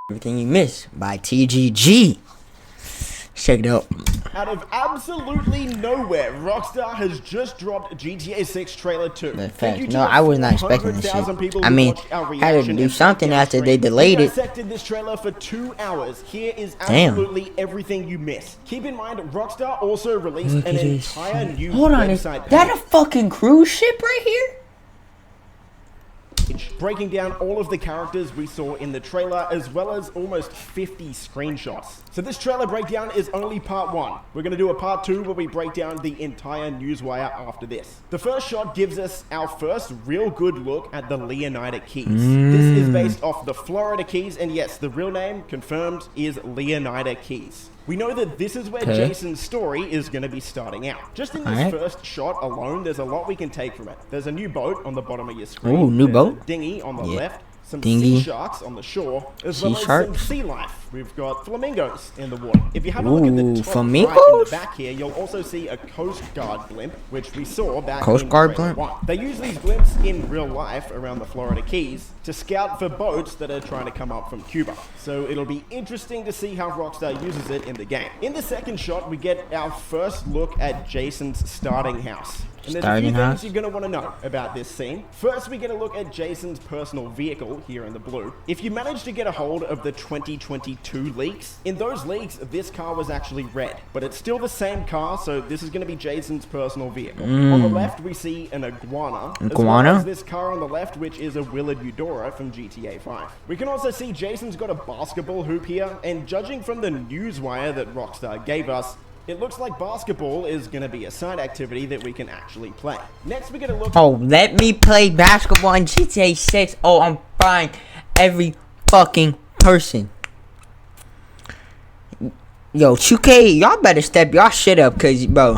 Everything You Miss by TGG. Check it out. Out of absolutely nowhere, Rockstar has just dropped GTA 6 Trailer 2. No, I was not expecting this shit. I mean, had to do something after they delayed it. We dissected this trailer for 2 hours. Here is absolutely everything you missed. Keep in mind, Rockstar also released an entire new website. Is that a fucking cruise ship right here? Breaking down all of the characters we saw in the trailer, as well as almost 50 screenshots. So this trailer breakdown is only part 1. We're going to do a part 2 where we break down the entire newswire after this. The first shot gives us our first real good look at the Leonida Keys. This is based off the Florida Keys, and yes, the real name confirmed is Leonida Keys. We know that this is where Jason's story is going to be starting out. Just in this first shot alone, there's a lot we can take from it. There's a new boat on the bottom of your screen. Ooh, new boat? A dinghy on the left. Some sea sharks on the shore, as well as some sea life. We've got flamingos in the water. If you have a look at the top right in the back here, you'll also see a Coast Guard blimp, which we saw back in Trailer 1. They use these blimps in real life around the Florida Keys to scout for boats that are trying to come up from Cuba. So it'll be interesting to see how Rockstar uses it in the game. In the second shot, we get our first look at Jason's starting house. And there's a few things you're going to want to know about this scene. First, we get a look at Jason's personal vehicle here in the blue. If you manage to get a hold of the 2022 leaks, in those leaks, this car was actually red. But it's still the same car, so this is going to be Jason's personal vehicle. On the left, we see an iguana. As well as this car on the left, which is a Willard Eudora from GTA 5. We can also see Jason's got a basketball hoop here, and judging from the newswire that Rockstar gave us, it looks like basketball is going to be a side activity that we can actually play. Next, we're going to look... Oh, let me play basketball in GTA 6. Oh, I'm fine. Every fucking person. Yo, 2K, y'all better step y'all shit up, cause, bro.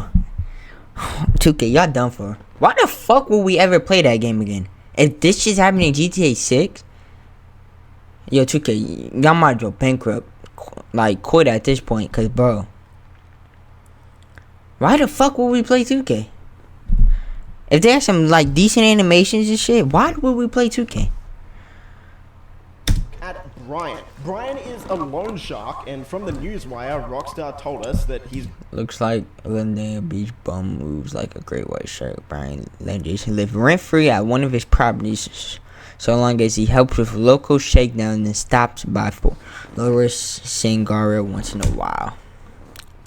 2K, y'all done for. Why the fuck will we ever play that game again? If this shit's happening in GTA 6? Yo, 2K, y'all might go bankrupt. Like, quit at this point, cause, bro. Why the fuck would we play 2K? If they have some like decent animations and shit, why would we play 2K? At Brian. Brian is a loan shark, and from the newswire, Rockstar told us that he's... Looks like Glendale Beach bum moves like a great white shark. Brian let Jason live rent-free at one of his properties, so long as he helps with local shakedown and stops by for Loris Sangara once in a while.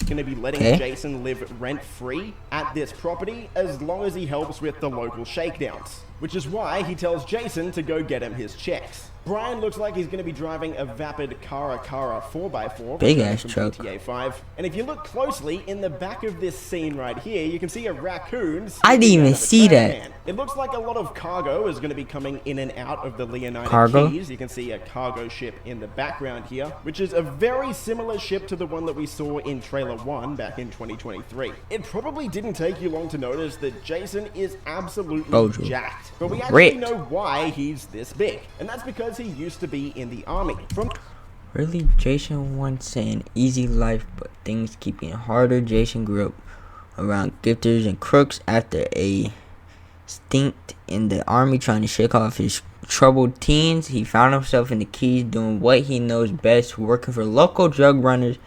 Going to be letting Jason live rent-free at this property as long as he helps with the local shakedowns, which is why he tells Jason to go get him his checks. Brian looks like he's going to be driving a vapid Cara 4x4 big ass truck. GTA 5. And if you look closely in the back of this scene right here, you can see a raccoon. I didn't even see that. It looks like a lot of cargo is going to be coming in and out of the Leonida Keys. You can see a cargo ship in the background here, which is a very similar ship to the one that we saw in Trailer 1 back in 2023. It probably didn't take you long to notice that Jason is absolutely jacked. But we actually know why he's this big. And that's because he used to be in the army. Really, Jason wants an easy life, but things keep getting harder. Jason grew up around gifters and crooks after a stint in the army trying to shake off his troubled teens. He found himself in the Keys doing what he knows best, working for local drug runners.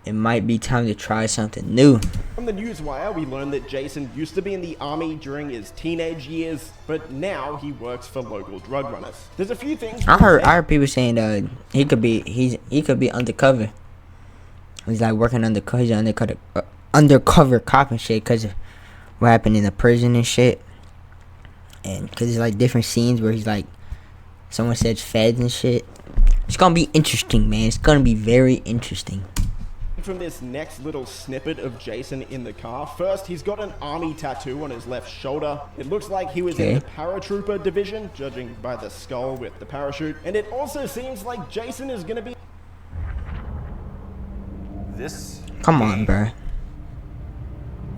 It might be time to try something new. From the newswire, we learned that Jason used to be in the army during his teenage years, but now he works for local drug runners. There's a few things. I heard people saying he could be undercover. He's like working undercover. He's undercover cop and shit because of what happened in the prison and shit. And because it's like different scenes where he's like, someone says feds and shit. It's gonna be interesting, man. It's gonna be very interesting. From this next little snippet of Jason in the car. First, he's got an army tattoo on his left shoulder. It looks like he was in the paratrooper division, judging by the skull with the parachute. And it also seems like Jason is going to be... Come on, bro.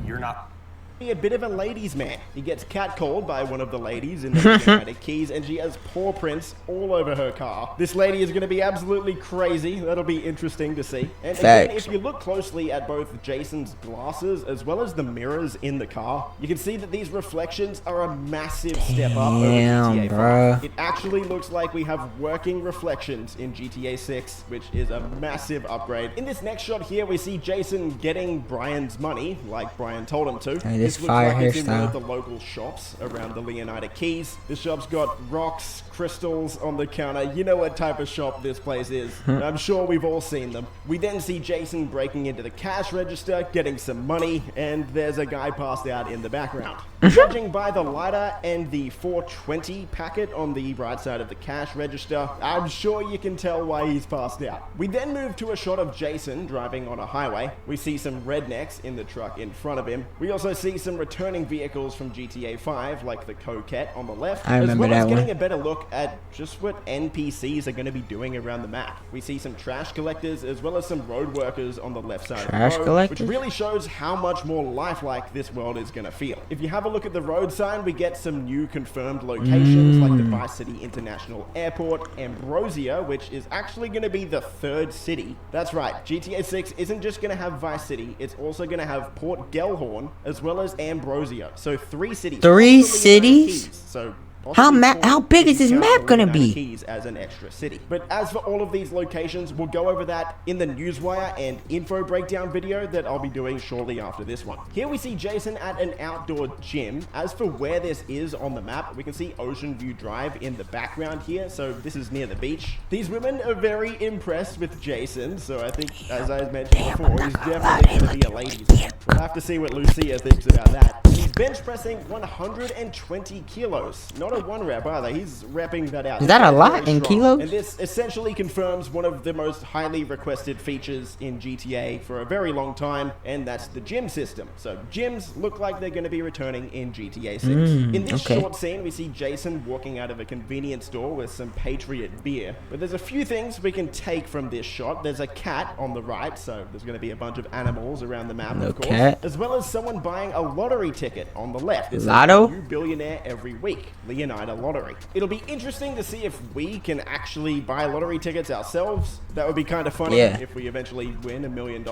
You're not A bit of a ladies' man. He gets catcalled by one of the ladies in the United Keys, and she has paw prints all over her car. This lady is going to be absolutely crazy. That'll be interesting to see. And again, if you look closely at both Jason's glasses as well as the mirrors in the car, you can see that these reflections are a massive step up over GTA 5. It actually looks like we have working reflections in GTA 6, which is a massive upgrade. In this next shot here, we see Jason getting Brian's money, like Brian told him to. This looks like it's in one of the local shops around the Leonida Keys. This shop's got rocks, crystals on the counter. You know what type of shop this place is. I'm sure we've all seen them. We then see Jason breaking into the cash register, getting some money, and there's a guy passed out in the background. Judging by the lighter and the 420 packet on the right side of the cash register, I'm sure you can tell why he's passed out. We then move to a shot of Jason driving on a highway. We see some rednecks in the truck in front of him. We also see some returning vehicles from GTA 5, like the Coquette on the left, as well as getting a better look at just what NPCs are going to be doing around the map. We see some trash collectors as well as some road workers on the left side of the road, which really shows how much more lifelike this world is going to feel. If you have a look at the road sign, we get some new confirmed locations like the Vice City International Airport, Ambrosia, which is actually going to be the third city. That's right, GTA 6 isn't just going to have Vice City, it's also going to have Port Gellhorn as well as Ambrosia. So 3 cities. 3 cities? So how big is this map gonna be? Keys as an extra city. But as for all of these locations, we'll go over that in the Newswire and info breakdown video that I'll be doing shortly after this one. Here we see Jason at an outdoor gym. As for where this is on the map, we can see Ocean View Drive in the background here, so this is near the beach. These women are very impressed with Jason, so I think, as I mentioned before, he's definitely going to be a ladies' man. We'll have to see what Lucia thinks about that. He's bench pressing 120 kilos. Not a 1 rep either. He's repping that out. Is that a lot in kilos? And this essentially confirms one of the most highly requested features in GTA for a very long time, and that's the gym system. So gyms look like they're going to be returning in GTA 6. In this short scene, we see Jason walking out of a convenience store with some Patriot beer. But there's a few things we can take from this shot. There's a cat on the right, so there's going to be a bunch of animals around the map, of course. As well as someone buying a lottery ticket on the left. It's Lotto? A new billionaire every week. Leonida Lottery. It'll be interesting to see if we can actually buy lottery tickets ourselves. That would be kind of funny if we eventually win $1 million.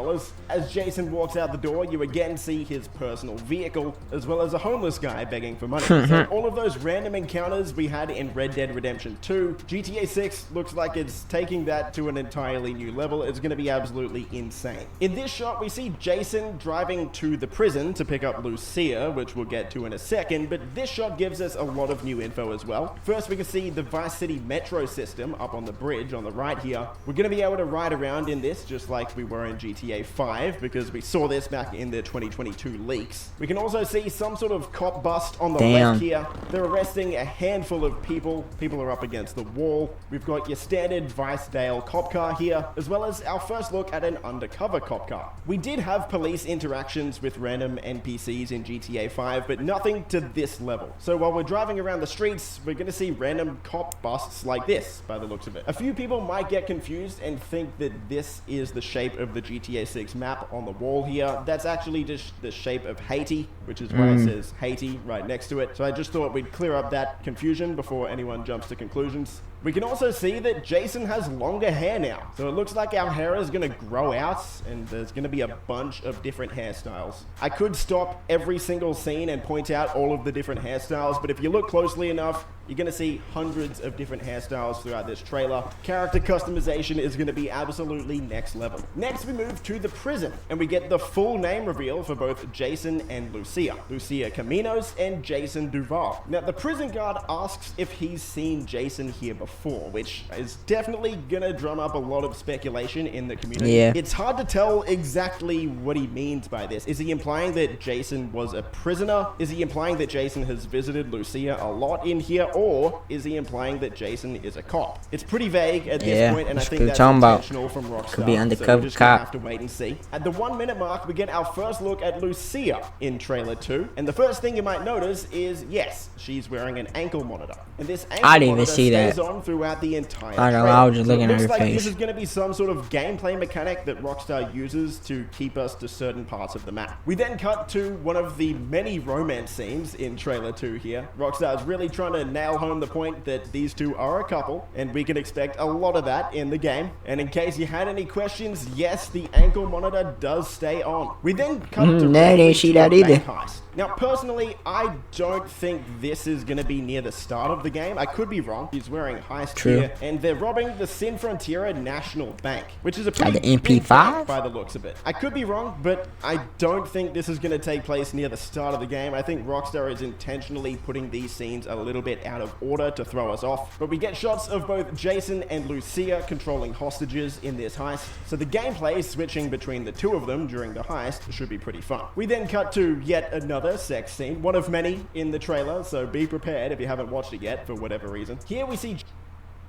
As Jason walks out the door, you again see his personal vehicle, as well as a homeless guy begging for money. So all of those random encounters we had in Red Dead Redemption 2, GTA 6 looks like it's taking that to an entirely new level. It's going to be absolutely insane. In this shot, we see Jason driving to the prison to pick up Lucia, which we'll get to in a second, but this shot gives us a lot of new info as well. First, we can see the Vice City Metro system up on the bridge on the right here. We're going to be able to ride around in this just like we were in GTA 5, because we saw this back in the 2022 leaks. We can also see some sort of cop bust on the left here. They're arresting a handful of people. People are up against the wall. We've got your standard Vicedale cop car here, as well as our first look at an undercover cop car. We did have police interactions with random NPCs in GTA 5, but nothing to this level. So while we're driving around the streets, we're going to see random cop busts like this, by the looks of it. A few people might get confused and think that this is the shape of the GTA 6 map on the wall here. That's actually just the shape of Haiti, which is why it says Haiti right next to it. So I just thought we'd clear up that confusion before anyone jumps to conclusions. We can also see that Jason has longer hair now. So it looks like our hair is going to grow out, and there's going to be a bunch of different hairstyles. I could stop every single scene and point out all of the different hairstyles, but if you look closely enough, you're going to see hundreds of different hairstyles throughout this trailer. Character customization is going to be absolutely next level. Next, we move to the prison, and we get the full name reveal for both Jason and Lucia. Lucia Caminos and Jason Duval. Now, the prison guard asks if he's seen Jason here before, which is definitely going to drum up a lot of speculation in the community. It's hard to tell exactly what he means by this. Is he implying that Jason was a prisoner? Is he implying that Jason has visited Lucia a lot in here? or is he implying that Jason is a cop? It's pretty vague at this point, and I think that's intentional from Rockstar. Could be undercover so we're just gonna cop. have to wait and see. At the 1 minute mark, we get our first look at Lucia in trailer 2, and the first thing you might notice is, yes, she's wearing an ankle monitor, and this ankle monitor stays on throughout the entire trailer. I was just looking at her like face. This is going to be some sort of gameplay mechanic that Rockstar uses to keep us to certain parts of the map. We then cut to one of the many romance scenes in trailer 2 here. Rockstar is really trying to nail home the point that these two are a couple, and we can expect a lot of that in the game. And in case you had any questions, yes, the ankle monitor does stay on. We then cut to I didn't see that either. heist. Now, personally, I don't think this is going to be near the start of the game. I could be wrong. He's wearing heist gear, and they're robbing the Sin Frontiera National Bank, which is a pretty big bank by the looks of it. I could be wrong, but I don't think this is going to take place near the start of the game. I think Rockstar is intentionally putting these scenes a little bit out of order to throw us off. But we get shots of both Jason and Lucia controlling hostages in this heist, so the gameplay switching between the two of them during the heist should be pretty fun. We then cut to yet another sex scene, one of many in the trailer, so be prepared if you haven't watched it yet for whatever reason. Here we see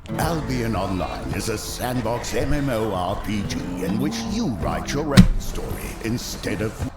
Albion Online is a sandbox MMORPG in which you write your own story instead of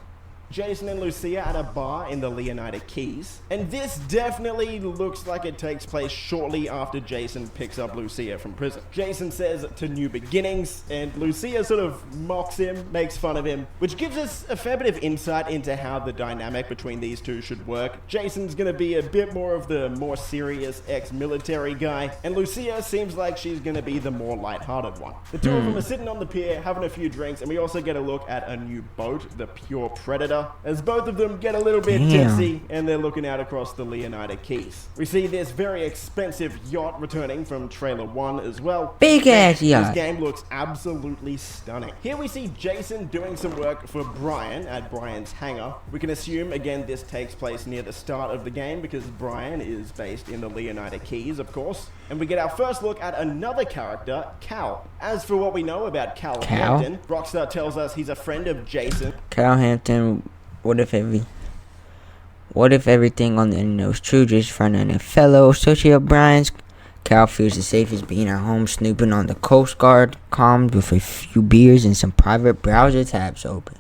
Jason and Lucia at a bar in the Leonida Keys, and this definitely looks like it takes place shortly after Jason picks up Lucia from prison. Jason says to new beginnings, and Lucia sort of mocks him, makes fun of him, which gives us a fair bit of insight into how the dynamic between these two should work. Jason's gonna be a bit more of the more serious ex-military guy, and Lucia seems like she's gonna be the more lighthearted one. The two of them are sitting on the pier having a few drinks, and we also get a look at a new boat, the Pure Predator, as both of them get a little bit tipsy and they're looking out across the Leonida Keys. We see this very expensive yacht returning from trailer 1 as well. Big ass yacht. This game looks absolutely stunning. Here we see Jason doing some work for Brian at Brian's hangar. We can assume again this takes place near the start of the game because Brian is based in the Leonida Keys, of course. And we get our first look at another character, Cal. As for what we know about Cal Hampton, Rockstar tells us he's a friend of Jason. Cal Hampton, what if everything on the internet was true? Just friend a fellow associate of Brian's. Cal feels the safest being at home, snooping on the Coast Guard, calmed with a few beers and some private browser tabs open.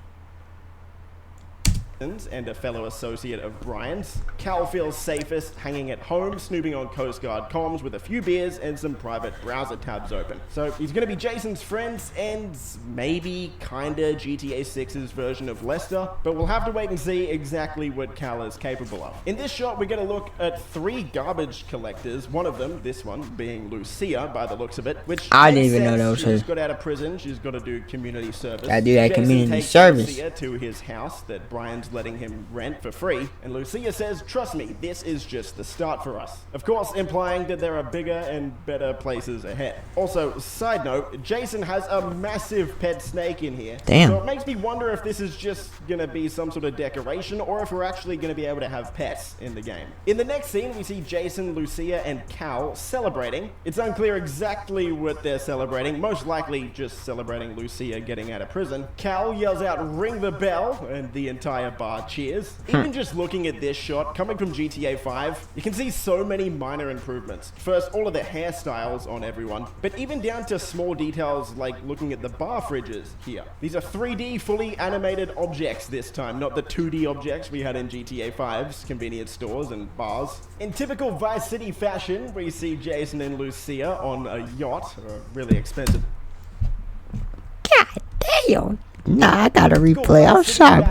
And a fellow associate of Brian's. Cal feels safest hanging at home, snooping on Coast Guard comms with a few beers and some private browser tabs open. So he's going to be Jason's friends and maybe kinda GTA 6's version of Lester, but we'll have to wait and see exactly what Cal is capable of. In this shot, we get a look at 3 garbage collectors, one of them, this one, being Lucia by the looks of it, which I didn't even know that was her. She's got out of prison, she's got to do community service. I do that Jason community takes service. Lucia to his house that Brian's letting him rent for free, and Lucia says, "Trust me, this is just the start for us." Of course, implying that there are bigger and better places ahead. Also, side note, Jason has a massive pet snake in here. Damn. So it makes me wonder if this is just gonna be some sort of decoration or if we're actually gonna be able to have pets in the game. In the next scene, we see Jason, Lucia, and Cal celebrating. It's unclear exactly what they're celebrating, most likely just celebrating Lucia getting out of prison. Cal yells out, "Ring the bell," and the entire bar cheers. Even just looking at this shot, coming from GTA 5, you can see so many minor improvements. First, all of the hairstyles on everyone, but even down to small details like looking at the bar fridges here. These are 3D fully animated objects this time, not the 2D objects we had in GTA 5's convenience stores and bars. In typical Vice City fashion, we see Jason and Lucia on a yacht, really expensive. God damn. Nah, I gotta replay. I'm sorry.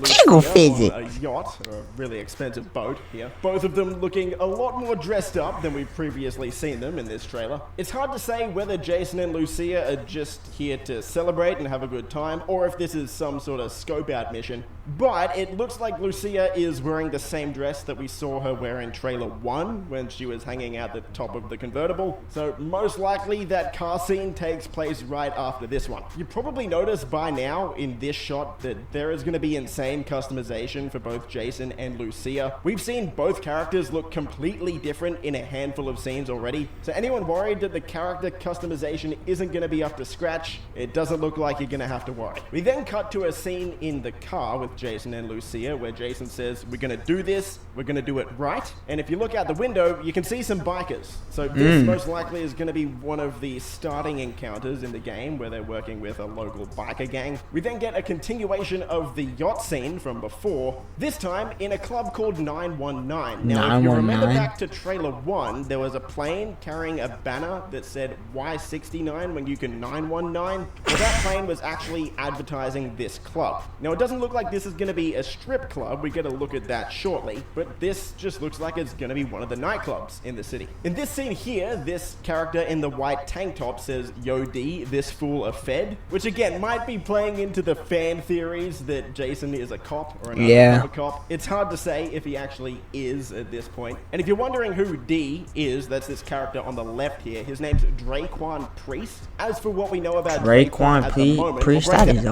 Jingle fidget. A yacht, a really expensive boat here. Both of them looking a lot more dressed up than we've previously seen them in this trailer. It's hard to say whether Jason and Lucia are just here to celebrate and have a good time, or if this is some sort of scope out mission. But it looks like Lucia is wearing the same dress that we saw her wear in trailer 1 when she was hanging out the top of the convertible. So most likely that car scene takes place right after this one. You probably noticed by now in this shot that there is going to be insane customization for both Jason and Lucia. We've seen both characters look completely different in a handful of scenes already. So anyone worried that the character customization isn't going to be up to scratch, it doesn't look like you're going to have to worry. We then cut to a scene in the car with with Jason and Lucia, where Jason says, we're going to do this, we're going to do it right. And if you look out the window, you can see some bikers. So this most likely is going to be one of the starting encounters in the game where they're working with a local biker gang. We then get a continuation of the yacht scene from before, this time in a club called 919. Now, if you remember back to trailer 1, there was a plane carrying a banner that said Y69 when you can 919. Well, that plane was actually advertising this club. Now, it doesn't look like this is going to be a strip club. We get a look at that shortly, but this just looks like it's going to be one of the nightclubs in the city. In this scene here, this character in the white tank top says, "Yo D, this fool a Fed," which again might be playing into the fan theories that Jason is a cop or another cop. It's hard to say if he actually is at this point. And if you're wondering who D is, that's this character on the left here. His name's Draquan Priest. As for what we know about Draquan at the moment, Priest, that is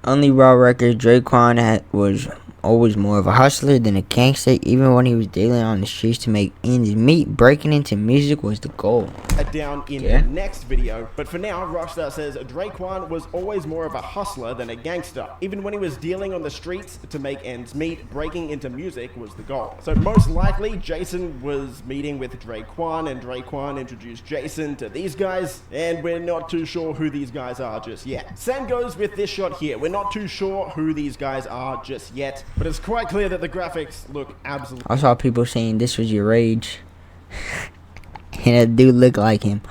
only raw record. Draquan was always more of a hustler than a gangster. Even when he was dealing on the streets to make ends meet, breaking into music was the goal. Down in the next video, but for now, Rockstar says Draquan was always more of a hustler than a gangster. Even when he was dealing on the streets to make ends meet, breaking into music was the goal. So most likely, Jason was meeting with Draquan, and Draquan introduced Jason to these guys, and we're not too sure who these guys are just yet. Same goes with this shot here. We're not too sure who these guys are just yet, but it's quite clear that the graphics look absolutely... I saw people saying this was your rage. And it do look like him.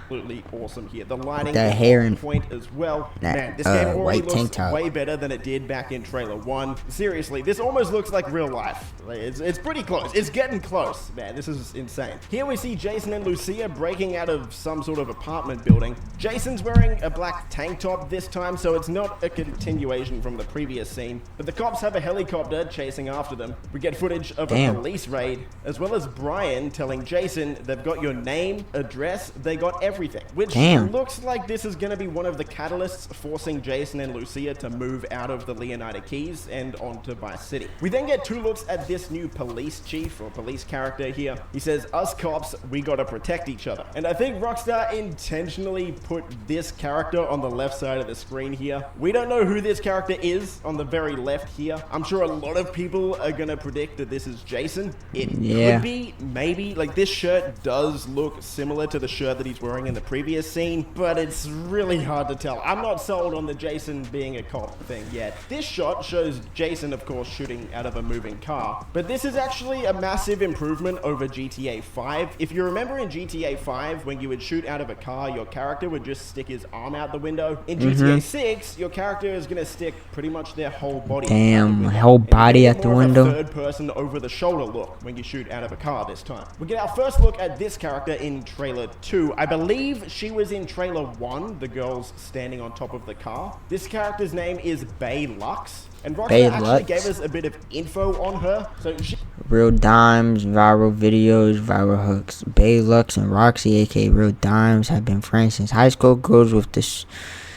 Absolutely awesome here. The lighting the hair on and point as well. That, man, this game already white tank top. way better than it did back in trailer 1. Seriously, this almost looks like real life. It's pretty close. It's getting close. Man, this is insane. Here we see Jason and Lucia breaking out of some sort of apartment building. Jason's wearing a black tank top this time, so it's not a continuation from the previous scene. But the cops have a helicopter chasing after them. We get footage of a police raid, as well as Brian telling Jason they've got your name, address, they got everything. Which looks like this is going to be one of the catalysts forcing Jason and Lucia to move out of the Leonida Keys and onto Vice City. We then get 2 looks at this new police chief or police character here. He says, "Us cops, we gotta protect each other." And I think Rockstar intentionally put this character on the left side of the screen here. We don't know who this character is on the very left here. I'm sure a lot of people are gonna predict that this is Jason. It could be, maybe. Like, this shirt does look similar to the shirt that he's wearing in the previous scene, but it's really hard to tell. I'm not sold on the Jason being a cop thing yet. This shot shows Jason, of course, shooting out of a moving car, but this is actually a massive improvement over GTA 5. If you remember in GTA 5, when you would shoot out of a car, your character would just stick his arm out the window. In GTA 6, your character is going to stick pretty much their whole body whole body out the window. Third person over the shoulder look when you shoot out of a car this time. We get our first look at this character in trailer 2. I believe she was in trailer 1, the girl's standing on top of the car. This character's name is Bay Lux, and Rockstar actually gave us a bit of info on her. So Real Dimes, viral videos, viral hooks. Bay Lux and Roxy, aka Real Dimes, have been friends since high school. Girls with the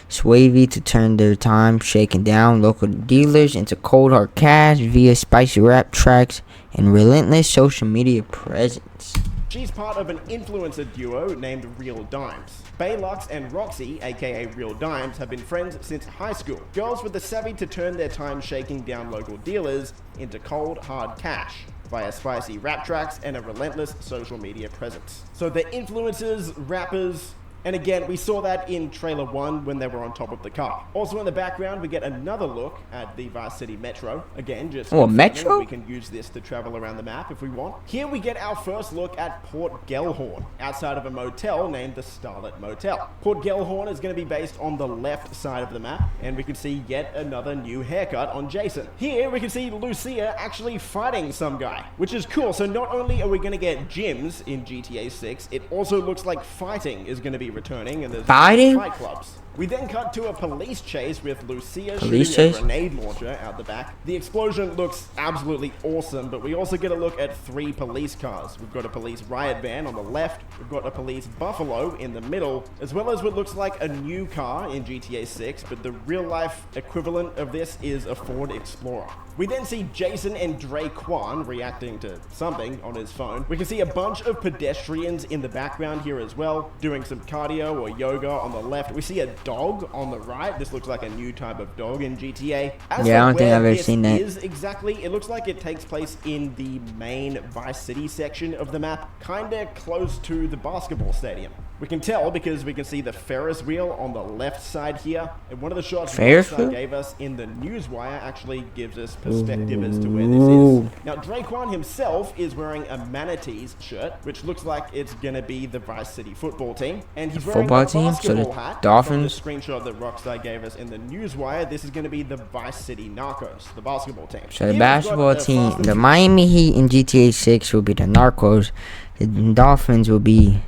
Swavy to turn their time shaking down local dealers into cold hard cash via spicy rap tracks and relentless social media presence. She's part of an influencer duo named Real Dimes. Bay Lux and Roxy, aka Real Dimes, have been friends since high school. Girls with the savvy to turn their time shaking down local dealers into cold, hard cash via spicy rap tracks and a relentless social media presence. So they're influencers, rappers, and again, we saw that in trailer 1 when they were on top of the car. Also in the background, we get another look at the Vice City Metro. Again, just Metro? We can use this to travel around the map if we want. Here we get our first look at Port Gellhorn, outside of a motel named the Starlet Motel. Port Gellhorn is going to be based on the left side of the map, and we can see yet another new haircut on Jason. Here we can see Lucia actually fighting some guy, which is cool. So not only are we going to get gyms in GTA 6, it also looks like fighting is going to be returning, and there's fight clubs. We then cut to a police chase with Lucia shooting a grenade launcher out the back. The explosion looks absolutely awesome, but we also get a look at 3 police cars. We've got a police riot van on the left, we've got a police Buffalo in the middle, as well as what looks like a new car in GTA 6, but the real life equivalent of this is a Ford Explorer. We then see Jason and Draquan reacting to something on his phone. We can see a bunch of pedestrians in the background here as well, doing some cardio or yoga on the left. We see a dog on the right. This looks like a new type of dog in GTA. As yeah, I don't think I've ever seen that. Exactly, it looks like it takes place in the main Vice City section of the map, kinda close to the basketball stadium. We can tell because we can see the Ferris wheel on the left side here, and one of the shots Rockstar gave us in the newswire actually gives us perspective as to where this is. Now, Draquan himself is wearing a Manatees shirt, which looks like it's gonna be the Vice City football team, and he's wearing a basketball hat. Dolphins. From the screenshot that Rockstar gave us in the newswire, this is gonna be the Vice City Narcos, the basketball team. So the basketball team, the Miami Heat in GTA 6 will be the Narcos. The Dolphins will be,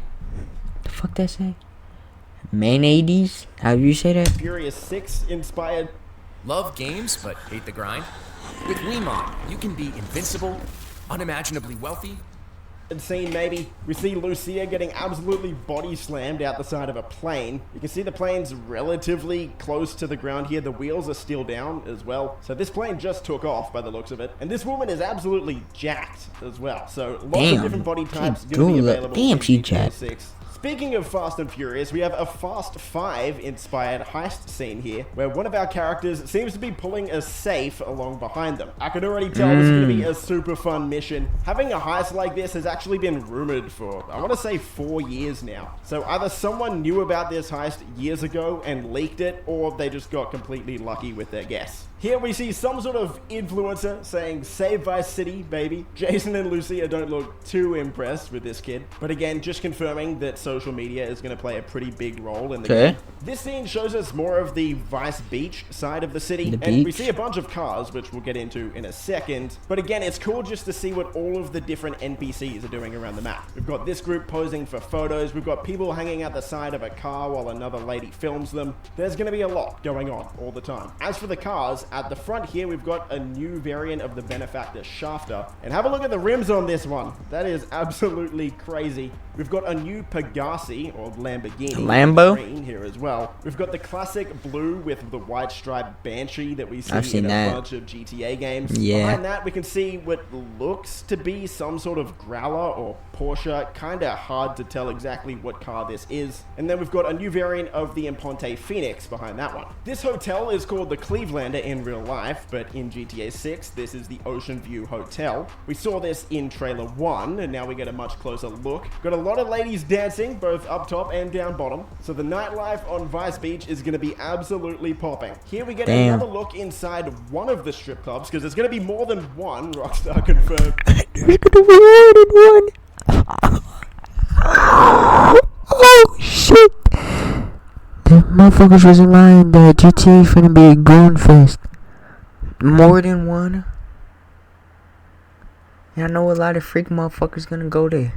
the fuck that say? Manatees? How do you say that? Furious 6 inspired. Love games but hate the grind? With WeMod, you can be invincible, unimaginably wealthy. Scene maybe. We see Lucia getting absolutely body slammed out the side of a plane. You can see the plane's relatively close to the ground here. The wheels are still down as well. So this plane just took off by the looks of it. And this woman is absolutely jacked as well. So lots of different body types going to be available in GTA 6. Speaking of Fast and Furious, we have a Fast 5 inspired heist scene here, where one of our characters seems to be pulling a safe along behind them. I can already tell this is going to be a super fun mission. Having a heist like this has actually been rumored for, I want to say 4 years now. So either someone knew about this heist years ago and leaked it, or they just got completely lucky with their guess. Here we see some sort of influencer saying, "Save Vice City, baby." Jason and Lucia don't look too impressed with this kid. But again, just confirming that social media is going to play a pretty big role in the game. This scene shows us more of the Vice Beach side of the city. And we see a bunch of cars, which we'll get into in a second. But again, it's cool just to see what all of the different NPCs are doing around the map. We've got this group posing for photos. We've got people hanging out the side of a car while another lady films them. There's going to be a lot going on all the time. As for the cars, at the front here, we've got a new variant of the Benefactor Shafter. And have a look at the rims on this one. That is absolutely crazy. We've got a new Pegasi, or Lamborghini. Lambo? Green here as well. We've got the classic blue with the white striped Banshee that we see in a bunch of GTA games. Behind that, we can see what looks to be some sort of Growler or Porsche. Kinda hard to tell exactly what car this is. And then we've got a new variant of the Imponte Phoenix behind that one. This hotel is called the Clevelander in real life, but in GTA 6, this is the Ocean View Hotel. We saw this in trailer 1, and now we get a much closer look. Got a lot of ladies dancing, both up top and down bottom. So the nightlife on Vice Beach is going to be absolutely popping. Here we get another look inside one of the strip clubs, because there's going to be more than one, Rockstar confirmed. There's going to be more than one. Oh, shit. The motherfuckers wasn't lying. The GTA finna be a gun fest. More than one. And I know a lot of freak motherfuckers gonna go there,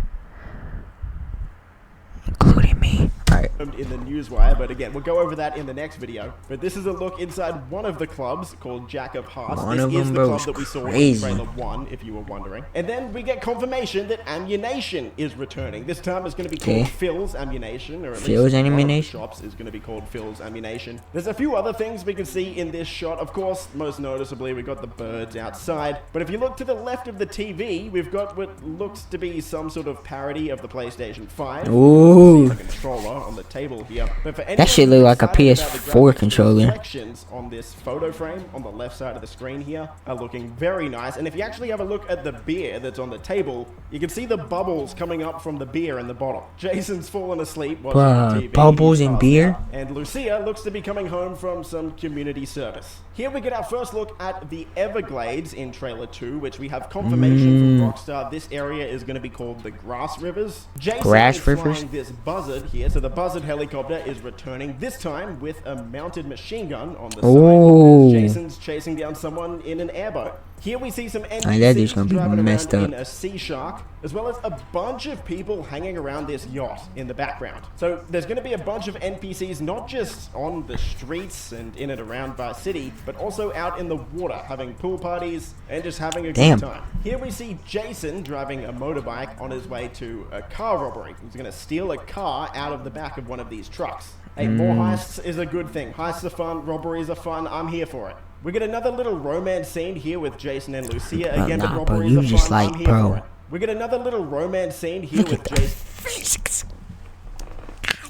including me. Alright. In the newswire, but again, we'll go over that in the next video. But this is a look inside one of the clubs called Jack of Hearts. This is the club that we saw in trailer 1, if you were wondering. And then we get confirmation that Ammunition is returning. This time it's going to be called Phil's Ammunition, or at least one of the shops is going to be called Phil's Ammunition. There's a few other things we can see in this shot. Of course, most noticeably, we got the birds outside. But if you look to the left of the TV, we've got what looks to be some sort of parody of the PlayStation 5. Ooh. The controller on the table here. But for that shit look like a PS4 controller. Reflections on this photo frame on the left side of the screen here are looking very nice. And if you actually have a look at the beer that's on the table, you can see the bubbles coming up from the beer in the bottle. Jason's fallen asleep watching TV. Bubbles in beer? And Lucia looks to be coming home from some community service. Here we get our first look at the Everglades in trailer 2, which we have confirmation from Rockstar. This area is going to be called the Grass Rivers. Jason is flying this Buzzard here, so the Buzzard helicopter is returning, this time with a mounted machine gun on the side. Jason's chasing down someone in an airboat. Here we see some NPCs driving around in a Sea Shark, as well as a bunch of people hanging around this yacht in the background. So there's going to be a bunch of NPCs not just on the streets and in and around Vice City, but also out in the water, having pool parties and just having a good time. Here we see Jason driving a motorbike on his way to a car robbery. He's going to steal a car out of the back of one of these trucks. Hey, more heists is a good thing. Heists are fun, robberies are fun, I'm here for it. We get another little romance scene here with Jason and Lucia. Bro, Again, nah, the bro, robbery you is a just fun. like, I'm here bro. for it. We get another little romance scene here Look with at the Jason physics.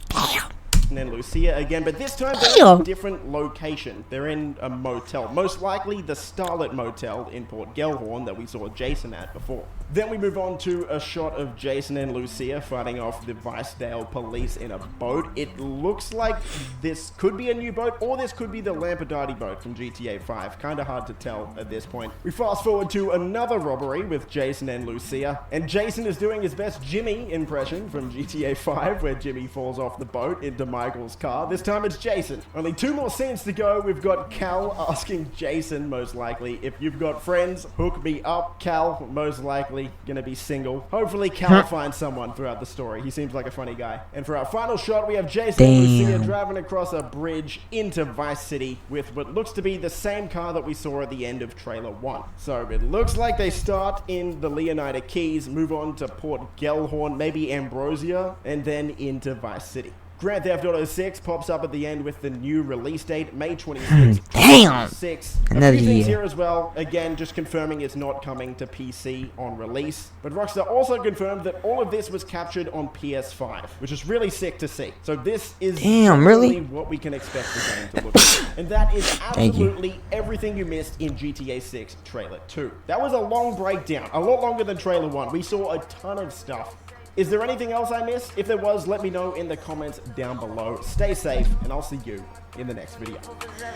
Damn. and Lucia again, but this time they're in a different location. They're in a motel, most likely the Starlet Motel in Port Gellhorn that we saw Jason at before. Then we move on to a shot of Jason and Lucia fighting off the Vicedale police in a boat. It looks like this could be a new boat, or this could be the Lampadati boat from GTA 5. Kind of hard to tell at this point. We fast forward to another robbery with Jason and Lucia, and Jason is doing his best Jimmy impression from GTA 5, where Jimmy falls off the boat into Michael's car. This time it's Jason. Only 2 more scenes to go. We've got Cal asking Jason, most likely, if you've got friends, hook me up. Cal, most likely gonna be single. Hopefully Cal finds someone throughout the story. He seems like a funny guy. And for our final shot, we have Jason and Lucia driving across a bridge into Vice City with what looks to be the same car that we saw at the end of trailer 1. So it looks like they start in the Leonida Keys, move on to Port Gellhorn, maybe Ambrosia, and then into Vice City. Grand Theft Auto 6 pops up at the end with the new release date, May 26th. Damn! 6. Another a few things year. here as well. Again, just confirming it's not coming to PC on release. But Rockstar also confirmed that all of this was captured on PS5, which is really sick to see. So this is really what we can expect the game to look like. And that is absolutely everything you missed in GTA 6 Trailer 2. That was a long breakdown, a lot longer than Trailer 1. We saw a ton of stuff. Is there anything else I missed? If there was, let me know in the comments down below. Stay safe, and I'll see you in the next video.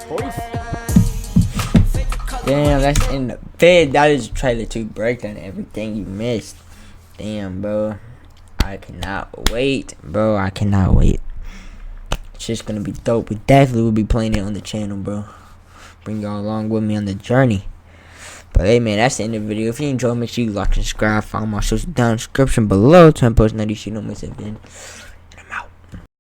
Peace. Damn, that's in the bed. That is trailer 2 breakdown. Everything you missed. Damn, bro. I cannot wait, bro. I cannot wait. It's just gonna be dope. We definitely will be playing it on the channel, bro. Bring y'all along with me on the journey. But hey, man, that's the end of the video. If you enjoyed, make sure you like and subscribe. Follow my socials down in the description below. 10 post 90 shit, don't miss it, man.